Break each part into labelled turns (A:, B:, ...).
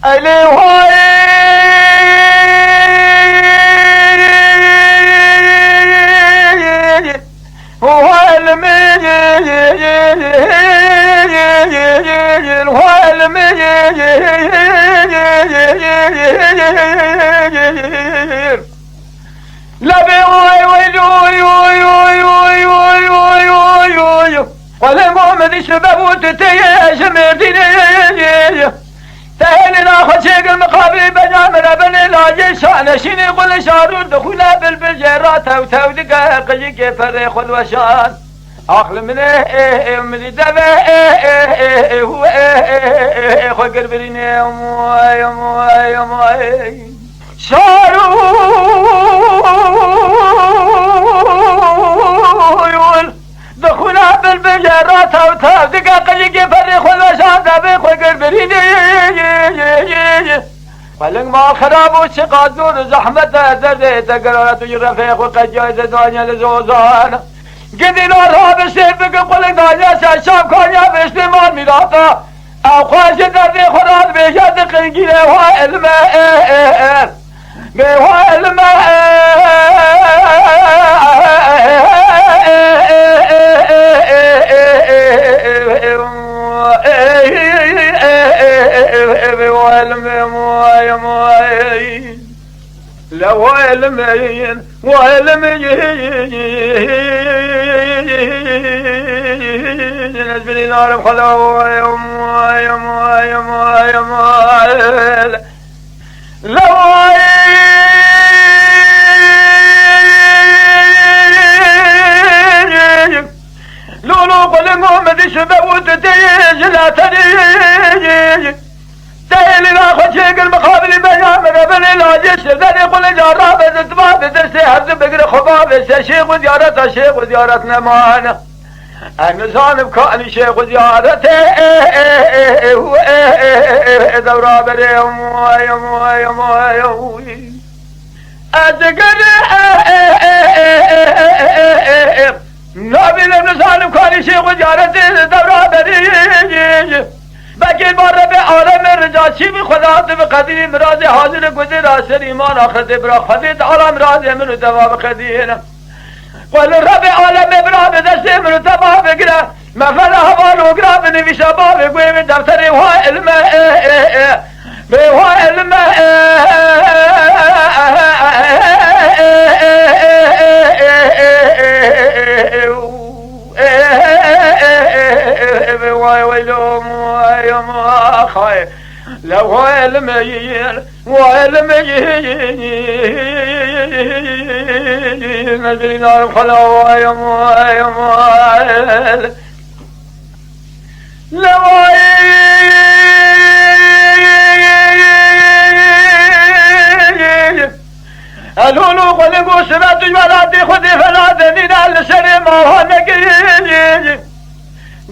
A: ألي هاي هو لبي وي وي وي وي وي وي وي وي ولا محمد شباب وتتياج مدينة تهني ناخذ شيء المقابل بجامل بني لاجي شان شيني قل شارون دخولا بالبجرات او دقائق يجي فريق وشان اخل من من دبا هو خو قربرين يا موي شارون دخولا بالبجرات او دقائق يجي فريق وشان دبا خو قربرين فلنگ ما خراب و چقدر دور زحمت درده تقرارت و رفیق و قجایز دانیا لزوزان گدین آرها بشتر بگم قلنگ دانیا شام کانیا بشتر مان میراتا او خواهش درده خوراد بیشت قنگیره و علمه به و علمه لو علمين وعلمين نزل نار خلو لو لولو قلمو مدي شباب تتيج لا تريج تهيلي ناخذ شيء المقابل بجامل بني لاجش ذني قل جراب زتباب درسي حفظ بقر خباب شيخ وزيارته شيخ وزيارة نمان النزان بكاني شيخ وزيارته دورا بريم أذكر نبي النزان بكاني شيخ وزيارته دورا بريم بکی بار به عالم رجاشی به خدا به قدیم راز حاضر گذر آسر ایمان آخرت برا خدیت عالم راز منو دواب قدیم قل رب عالم برا به دست منو تبا بگره مفل حوالو گره بنویش باب گوی به دفتر ها علم به ها علم وای ویلوم خاي لو علمين وعلمين نزل نار خلو يا موال لو الهلو قلقو سبات جوالاتي خذي فلادنين على سري ما هو نقيج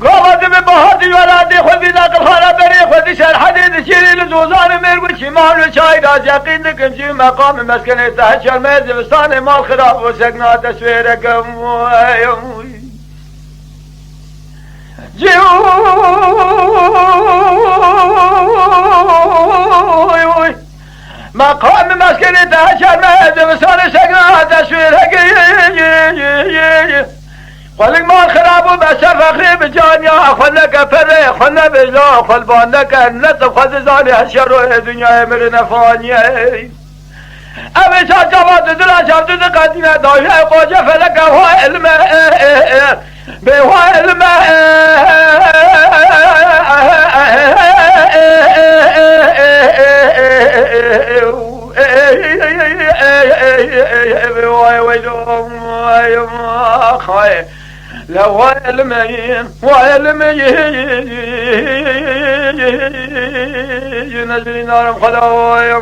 A: قوات ببهات جوالاتي خذي ذاك الخالة بري خذي شر حديد شيري لزوزان ميرقو شمال وشاي راج يقين لكم شي مقام مسكنة تهشر ميز بستاني مال خراب وسقنا تسويركم مقام مسكنة تهشر ميز بستاني سقنا تسويركم قلق ما خرابو بسر فخري بجانيا خلك فري خلنا بجلا خل بانك النصف خذ زاني هالشر الدنيا مرنا فانية أبي شاد جواد دلا شاد قديمة داية قاجة فلك هو علم بهو علم خاي لو علمين وعلمين نزل نار خلو يا